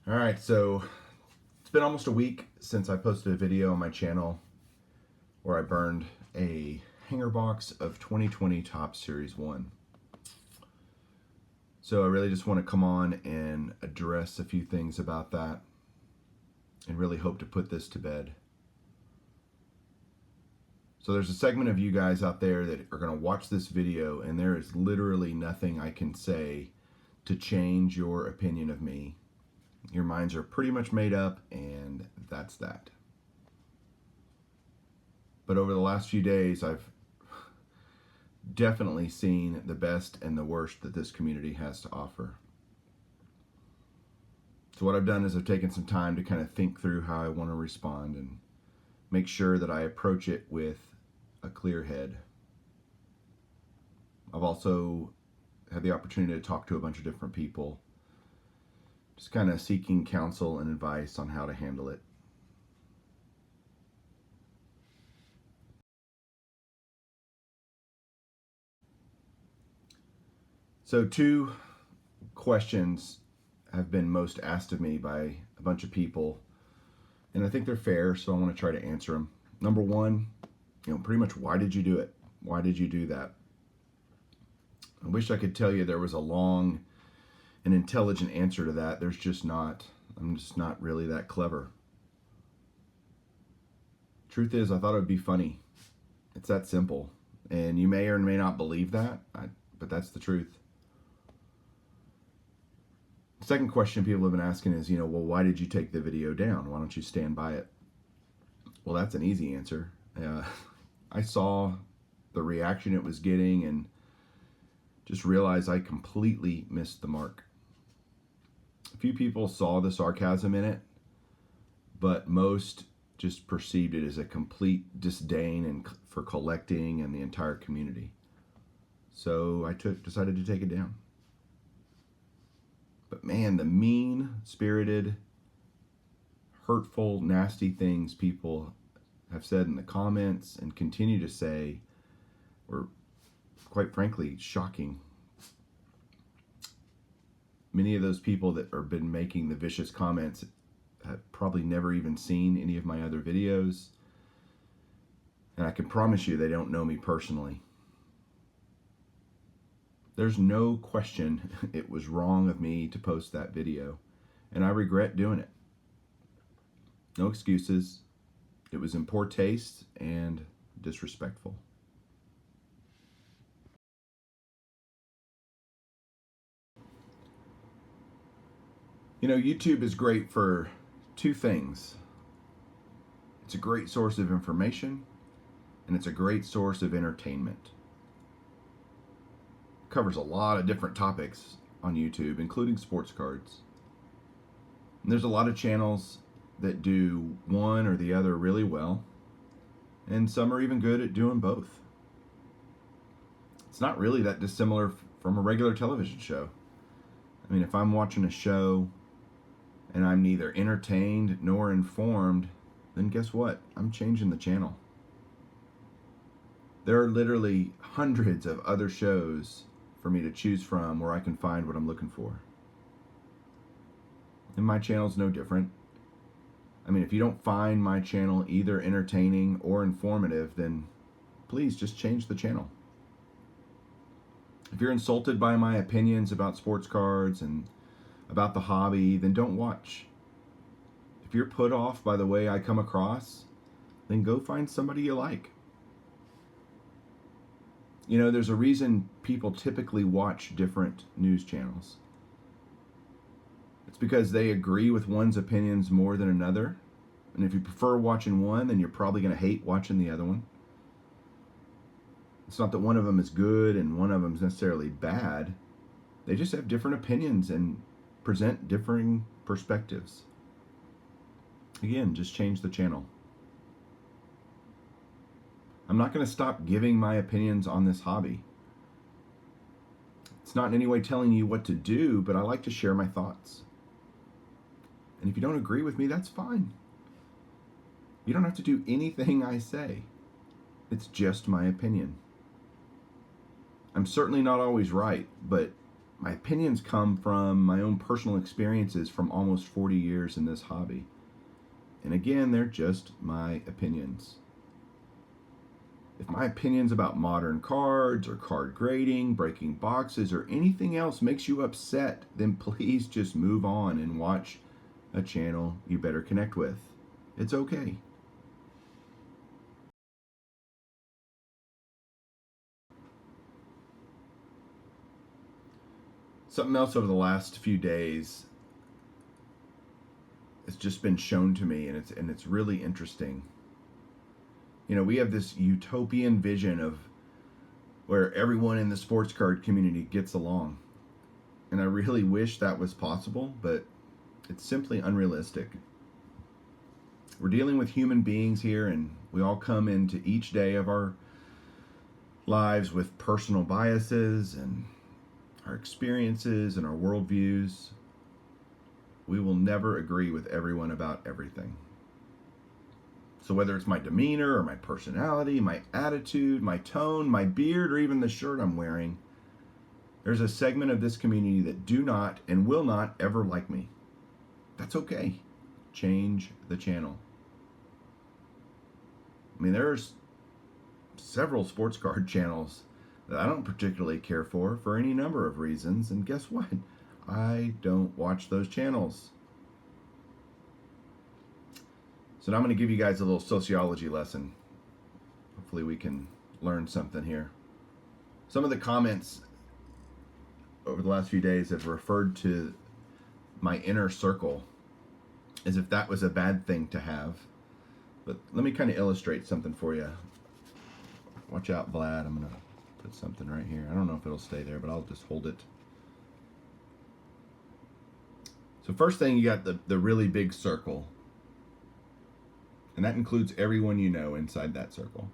All right, so it's been almost a week since I posted a video on my channel where I burned a hanger box of 2020 Topps Series 1. So I really just want to come on and address a few things about that and really hope to put this to bed. So there's a segment of you guys out there that are going to watch this video, and there is literally nothing I can say to change your opinion of me. Your minds are pretty much made up, and that's that. But over the last few days, I've definitely seen the best and the worst that this community has to offer. So what I've done is I've taken some time to kind of think through how I want to respond and make sure that I approach it with a clear head. I've also had the opportunity to talk to a bunch of different people, just kind of seeking counsel and advice on how to handle it. So 2 questions have been most asked of me by a bunch of people, and I think they're fair, so I want to try to answer them. Number 1, pretty much, why did you do it? Why did you do that? I wish I could tell you there was a long and intelligent answer to that. There's just not. I'm just not really that clever. Truth is, I thought it would be funny. It's that simple. And you may or may not believe that, but that's the truth. The second question people have been asking is, well, why did you take the video down? Why don't you stand by it? Well, that's an easy answer. I saw the reaction it was getting and just realized I completely missed the mark. A few people saw the sarcasm in it, but most just perceived it as a complete disdain for collecting and the entire community. So I decided to take it down. But man, the mean-spirited, hurtful, nasty things people have said in the comments and continue to say were, quite frankly, shocking. Many of those people that have been making the vicious comments have probably never even seen any of my other videos, and I can promise you they don't know me personally. There's no question it was wrong of me to post that video, and I regret doing it. No excuses. It was in poor taste and disrespectful. YouTube is great for 2 things. It's a great source of information, and it's a great source of entertainment. It covers a lot of different topics on YouTube, including sports cards. And there's a lot of channels that do one or the other really well, and some are even good at doing both. It's not really that dissimilar from a regular television show. I mean, if I'm watching a show and I'm neither entertained nor informed, then guess what? I'm changing the channel. There are literally hundreds of other shows for me to choose from where I can find what I'm looking for. And my channel's no different. I mean, if you don't find my channel either entertaining or informative, then please just change the channel. If you're insulted by my opinions about sports cards and about the hobby, then don't watch. If you're put off by the way I come across, then go find somebody you like. There's a reason people typically watch different news channels. It's because they agree with one's opinions more than another. And if you prefer watching one, then you're probably going to hate watching the other one. It's not that one of them is good and one of them is necessarily bad. They just have different opinions and present differing perspectives. Again, just change the channel. I'm not going to stop giving my opinions on this hobby. It's not in any way telling you what to do, but I like to share my thoughts. And if you don't agree with me, that's fine. You don't have to do anything I say. It's just my opinion. I'm certainly not always right, but My opinions come from my own personal experiences from almost 40 years in this hobby. And again, they're just my opinions. If my opinions about modern cards or card grading, breaking boxes, or anything else makes you upset, then please just move on and watch a channel you better connect with. It's okay. Something else over the last few days has just been shown to me, and it's really interesting. You know, we have this utopian vision of where everyone in the sports card community gets along. And I really wish that was possible, but it's simply unrealistic. We're dealing with human beings here, and we all come into each day of our lives with personal biases and our experiences and our worldviews. We will never agree with everyone about everything. So whether it's my demeanor or my personality, my attitude, my tone, my beard, or even the shirt I'm wearing, there's a segment of this community that do not and will not ever like me. That's okay. Change the channel. I mean, there's several sports card channels that I don't particularly care for any number of reasons. And guess what? I don't watch those channels. So now I'm going to give you guys a little sociology lesson. Hopefully we can learn something here. Some of the comments over the last few days have referred to my inner circle as if that was a bad thing to have. But let me kind of illustrate something for you. Watch out, Vlad. I'm going to put something right here. I don't know if it'll stay there, but I'll just hold it. So first thing, you got the really big circle. And that includes everyone you know inside that circle.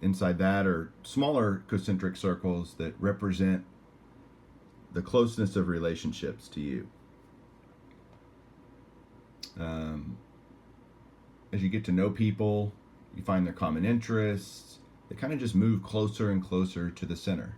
Inside that are smaller concentric circles that represent the closeness of relationships to you. As you get to know people, you find their common interests. They kind of just move closer and closer to the center.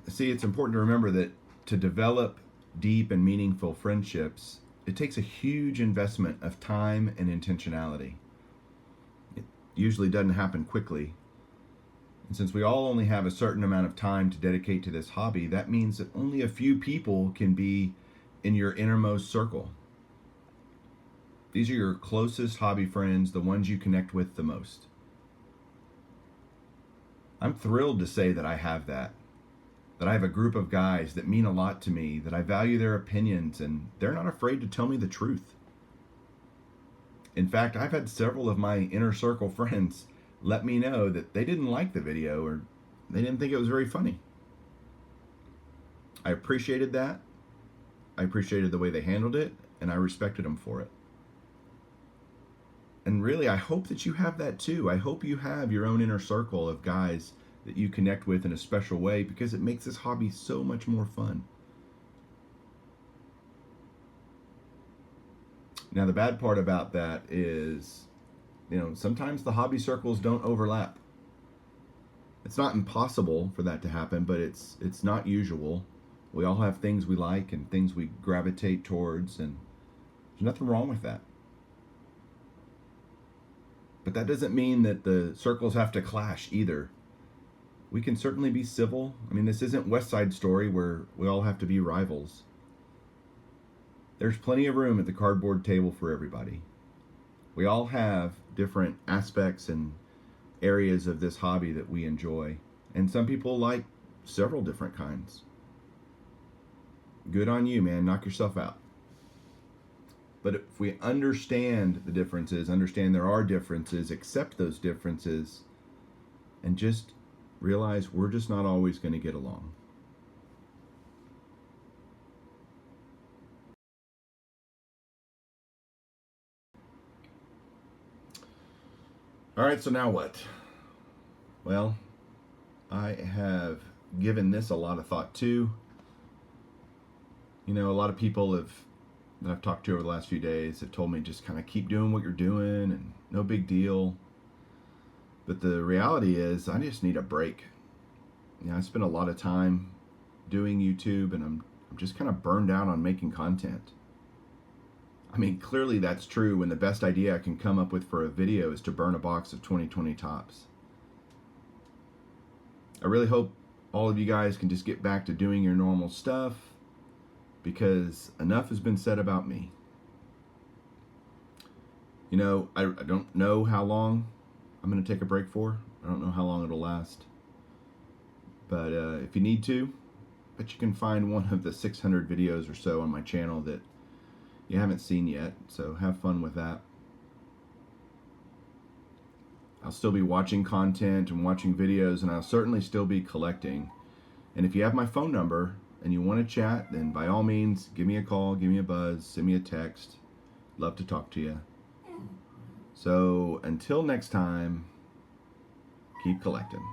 See, it's important to remember that to develop deep and meaningful friendships, it takes a huge investment of time and intentionality. It usually doesn't happen quickly. And since we all only have a certain amount of time to dedicate to this hobby, that means that only a few people can be in your innermost circle. These are your closest hobby friends, the ones you connect with the most. I'm thrilled to say that I have that I have a group of guys that mean a lot to me, that I value their opinions, and they're not afraid to tell me the truth. In fact, I've had several of my inner circle friends let me know that they didn't like the video or they didn't think it was very funny. I appreciated that. I appreciated the way they handled it, and I respected them for it. And really, I hope that you have that too. I hope you have your own inner circle of guys that you connect with in a special way, because it makes this hobby so much more fun. Now, the bad part about that is, sometimes the hobby circles don't overlap. It's not impossible for that to happen, but it's not usual. We all have things we like and things we gravitate towards, and there's nothing wrong with that. But that doesn't mean that the circles have to clash either. We can certainly be civil. I mean, this isn't West Side Story where we all have to be rivals. There's plenty of room at the cardboard table for everybody. We all have different aspects and areas of this hobby that we enjoy. And some people like several different kinds. Good on you, man. Knock yourself out. But if we understand the differences, understand there are differences, accept those differences, and just realize we're just not always going to get along. All right, so now what? Well, I have given this a lot of thought too. A lot of people that I've talked to over the last few days have told me just kind of keep doing what you're doing and no big deal. But the reality is I just need a break. I spend a lot of time doing YouTube, and I'm just kind of burned out on making content. I mean, clearly that's true when the best idea I can come up with for a video is to burn a box of 2020 Tops. I really hope all of you guys can just get back to doing your normal stuff, because enough has been said about me. You know, I don't know how long I'm going to take a break for. I don't know how long it'll last. But if you need to, but you can find one of the 600 videos or so on my channel that you haven't seen yet. So have fun with that. I'll still be watching content and watching videos, and I'll certainly still be collecting. And if you have my phone number and you want to chat, then by all means, give me a call, give me a buzz, send me a text. Love to talk to you. So until next time, keep collecting.